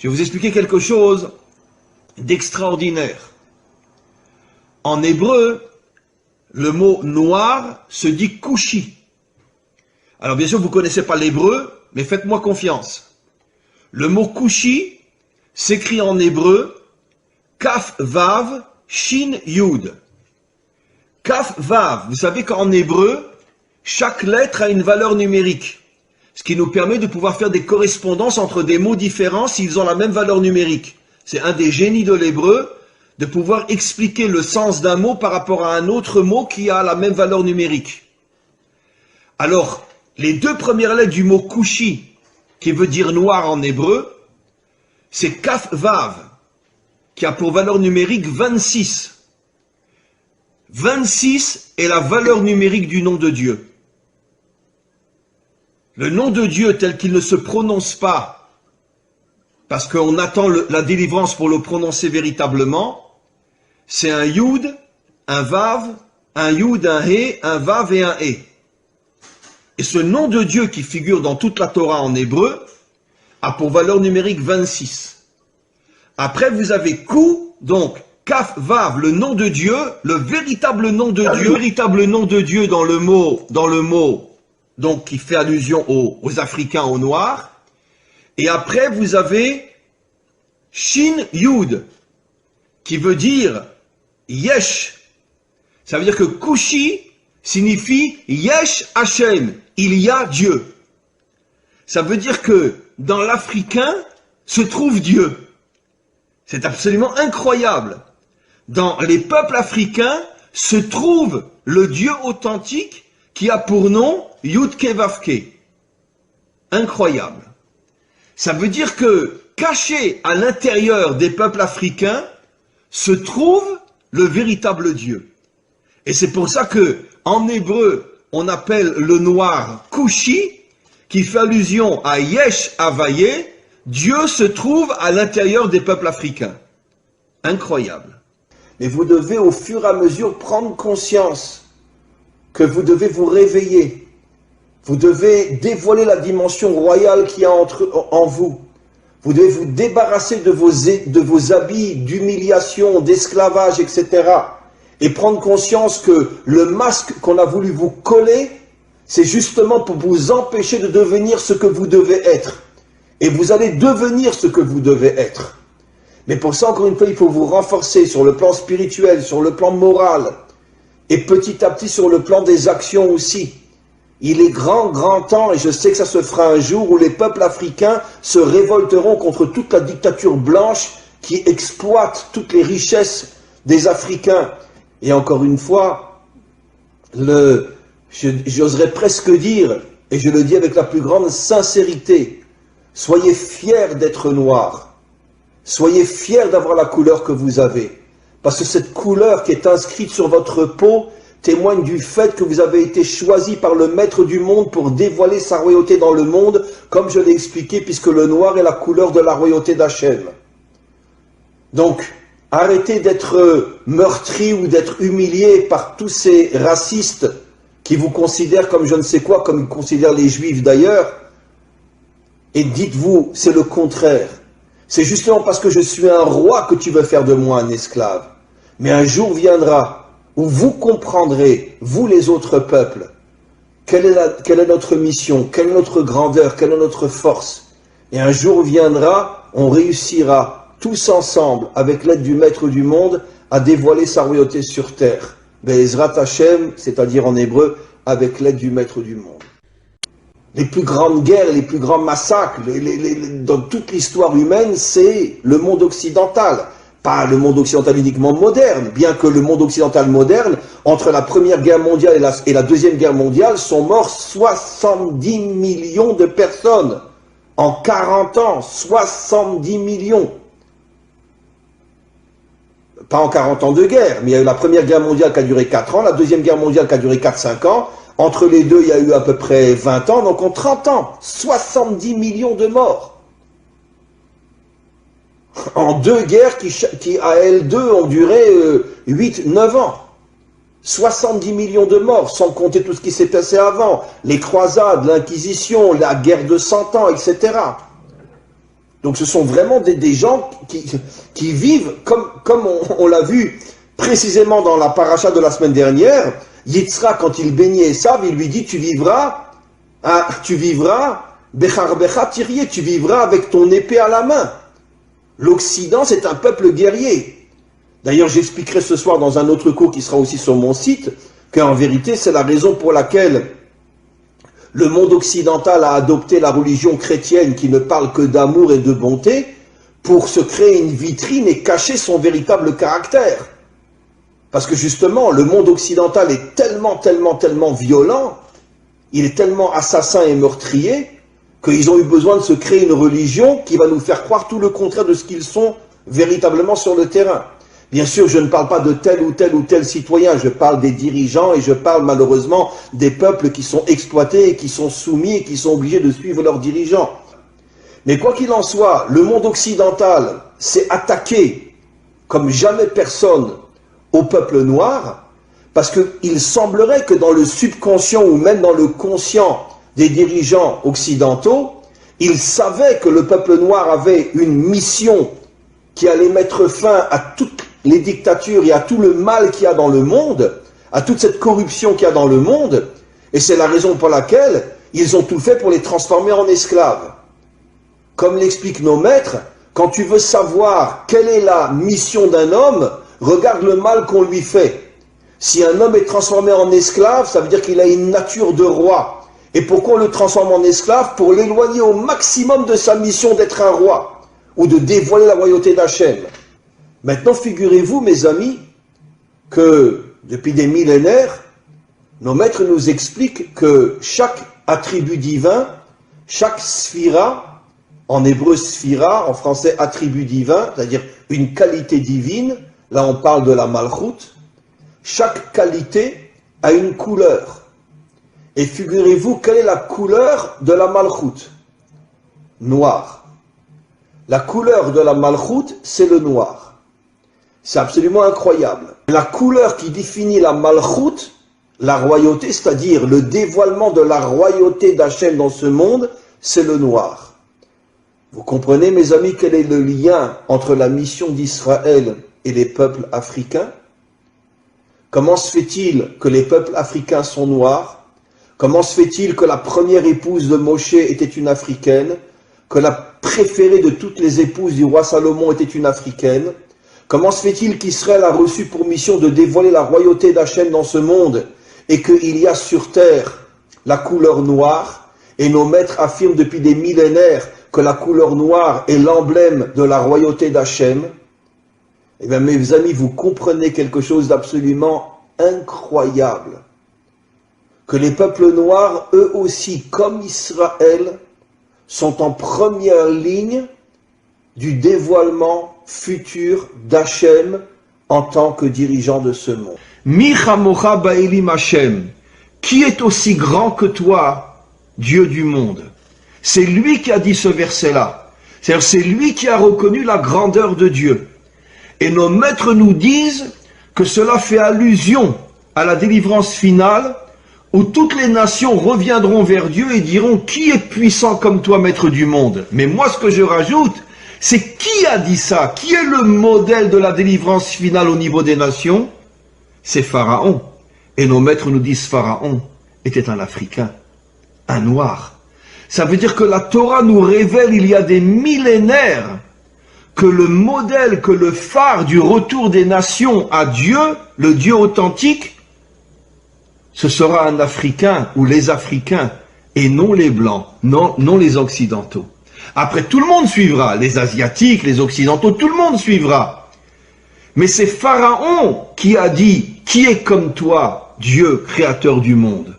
Je vais vous expliquer quelque chose d'extraordinaire. En hébreu, le mot noir se dit kushi. Alors bien sûr, vous ne connaissez pas l'hébreu, mais faites-moi confiance. Le mot kushi s'écrit en hébreu Kaf Vav Shin Yud. Kaf Vav, vous savez qu'en hébreu, chaque lettre a une valeur numérique, ce qui nous permet de pouvoir faire des correspondances entre des mots différents s'ils ont la même valeur numérique. C'est un des génies de l'hébreu, de pouvoir expliquer le sens d'un mot par rapport à un autre mot qui a la même valeur numérique. Alors, les deux premières lettres du mot kushi, qui veut dire noir en hébreu, c'est Kaf Vav, qui a pour valeur numérique 26. 26 est la valeur numérique du nom de Dieu. Le nom de Dieu tel qu'il ne se prononce pas, parce qu'on attend la délivrance pour le prononcer véritablement, c'est un Yud, un Vav, un Yud, un He, un Vav et un He. Et ce nom de Dieu qui figure dans toute la Torah en hébreu a pour valeur numérique 26. Après vous avez Kou, donc Kaf Vav, le nom de Dieu, le véritable nom de Dieu, le véritable nom de Dieu dans le mot, donc qui fait allusion aux Africains, aux Noirs. Et après vous avez Shin Yud, qui veut dire Yesh. Ça veut dire que Kushi signifie Yesh Hashem, il y a Dieu. Ça veut dire que dans l'Africain se trouve Dieu. C'est absolument incroyable. Dans les peuples africains se trouve le Dieu authentique qui a pour nom Yudke Vavke. Incroyable. Ça veut dire que caché à l'intérieur des peuples africains se trouve le véritable Dieu. Et c'est pour ça que en hébreu on appelle le noir Kushi, qui fait allusion à Yesh Havaye. Dieu se trouve à l'intérieur des peuples africains. Incroyable. Mais vous devez au fur et à mesure prendre conscience que vous devez vous réveiller. Vous devez dévoiler la dimension royale qu'il y a en vous. Vous devez vous débarrasser de vos habits d'humiliation, d'esclavage, etc. Et prendre conscience que le masque qu'on a voulu vous coller, c'est justement pour vous empêcher de devenir ce que vous devez être. Et vous allez devenir ce que vous devez être. Mais pour ça, encore une fois, il faut vous renforcer sur le plan spirituel, sur le plan moral, et petit à petit sur le plan des actions aussi. Il est grand temps, et je sais que ça se fera un jour, où les peuples africains se révolteront contre toute la dictature blanche qui exploite toutes les richesses des Africains. Et encore une fois, j'oserais presque dire, et je le dis avec la plus grande sincérité, soyez fiers d'être noirs. Soyez fiers d'avoir la couleur que vous avez. Parce que cette couleur qui est inscrite sur votre peau témoigne du fait que vous avez été choisi par le maître du monde pour dévoiler sa royauté dans le monde, comme je l'ai expliqué, puisque le noir est la couleur de la royauté d'Hachem. Donc, arrêtez d'être meurtris ou d'être humiliés par tous ces racistes qui vous considèrent comme je ne sais quoi, comme ils considèrent les juifs d'ailleurs, et dites-vous, c'est le contraire. C'est justement parce que je suis un roi que tu veux faire de moi un esclave. Mais un jour viendra où vous comprendrez, vous les autres peuples, quelle est notre mission, quelle est notre grandeur, quelle est notre force. Et un jour viendra, on réussira tous ensemble, avec l'aide du Maître du monde, à dévoiler sa royauté sur terre. Be'ezrat Hashem, c'est-à-dire en hébreu, avec l'aide du Maître du monde. Les plus grandes guerres, les plus grands massacres, dans toute l'histoire humaine, c'est le monde occidental. Pas le monde occidental uniquement moderne, bien que le monde occidental moderne, entre la Première Guerre mondiale et la Deuxième Guerre mondiale, sont morts 70 millions de personnes. En 40 ans, 70 millions. Pas en 40 ans de guerre, mais il y a eu la Première Guerre mondiale qui a duré 4 ans, la Deuxième Guerre mondiale qui a duré 4-5 ans. Entre les deux, il y a eu à peu près 20 ans, donc en 30 ans, 70 millions de morts. En deux guerres qui à elles deux, ont duré 8-9 ans. 70 millions de morts, sans compter tout ce qui s'est passé avant. Les croisades, l'Inquisition, la guerre de 100 ans, etc. Donc ce sont vraiment des gens qui vivent, comme on l'a vu précisément dans la paracha de la semaine dernière. Yitzhak, quand il baignait Esav, il lui dit, tu vivras, Bechar Becha Tirié, tu vivras avec ton épée à la main. L'Occident, c'est un peuple guerrier. D'ailleurs, j'expliquerai ce soir dans un autre cours qui sera aussi sur mon site, qu'en vérité, c'est la raison pour laquelle le monde occidental a adopté la religion chrétienne qui ne parle que d'amour et de bonté pour se créer une vitrine et cacher son véritable caractère. Parce que justement, le monde occidental est tellement violent, il est tellement assassin et meurtrier, qu'ils ont eu besoin de se créer une religion qui va nous faire croire tout le contraire de ce qu'ils sont véritablement sur le terrain. Bien sûr, je ne parle pas de tel ou tel citoyen, je parle des dirigeants et je parle malheureusement des peuples qui sont exploités et qui sont soumis et qui sont obligés de suivre leurs dirigeants. Mais quoi qu'il en soit, le monde occidental s'est attaqué comme jamais personne au peuple noir, parce qu'il semblerait que dans le subconscient ou même dans le conscient des dirigeants occidentaux, ils savaient que le peuple noir avait une mission qui allait mettre fin à toutes les dictatures et à tout le mal qu'il y a dans le monde, à toute cette corruption qu'il y a dans le monde, et c'est la raison pour laquelle ils ont tout fait pour les transformer en esclaves. Comme l'expliquent nos maîtres, quand tu veux savoir quelle est la mission d'un homme, regarde le mal qu'on lui fait. Si un homme est transformé en esclave, ça veut dire qu'il a une nature de roi. Et pourquoi on le transforme en esclave? Pour l'éloigner au maximum de sa mission d'être un roi, ou de dévoiler la royauté d'Hachem. Maintenant, figurez-vous, mes amis, que depuis des millénaires, nos maîtres nous expliquent que chaque attribut divin, chaque sphira, en hébreu sphira, en français attribut divin, c'est-à-dire une qualité divine, là on parle de la malchoute, chaque qualité a une couleur. Et figurez-vous, quelle est la couleur de la malchoute? Noir. La couleur de la malchoute, c'est le noir. C'est absolument incroyable. La couleur qui définit la malchoute, la royauté, c'est-à-dire le dévoilement de la royauté d'Hachem dans ce monde, c'est le noir. Vous comprenez, mes amis, quel est le lien entre la mission d'Israël et les peuples africains? Comment se fait-il que les peuples africains sont noirs? Comment se fait-il que la première épouse de Moshe était une africaine? Que la préférée de toutes les épouses du roi Salomon était une africaine? Comment se fait-il qu'Israël a reçu pour mission de dévoiler la royauté d'Hachem dans ce monde et qu'il y a sur terre la couleur noire? Et nos maîtres affirment depuis des millénaires que la couleur noire est l'emblème de la royauté d'Hachem. Eh bien, mes amis, vous comprenez quelque chose d'absolument incroyable. Que les peuples noirs, eux aussi, comme Israël, sont en première ligne du dévoilement futur d'Hachem en tant que dirigeant de ce monde. Mi chamocha ba'elim Hachem, qui est aussi grand que toi, Dieu du monde? C'est lui qui a dit ce verset-là. C'est-à-dire, c'est lui qui a reconnu la grandeur de Dieu. Et nos maîtres nous disent que cela fait allusion à la délivrance finale, où toutes les nations reviendront vers Dieu et diront « Qui est puissant comme toi, maître du monde ?» Mais moi, ce que je rajoute, c'est qui a dit ça? Qui est le modèle de la délivrance finale au niveau des nations? C'est Pharaon. Et nos maîtres nous disent Pharaon était un Africain, un Noir. Ça veut dire que la Torah nous révèle il y a des millénaires que le modèle, que le phare du retour des nations à Dieu, le Dieu authentique, ce sera un Africain ou les Africains et non les Blancs, non les Occidentaux. Après, tout le monde suivra, les Asiatiques, les Occidentaux, tout le monde suivra. Mais c'est Pharaon qui a dit « Qui est comme toi, Dieu, créateur du monde ?»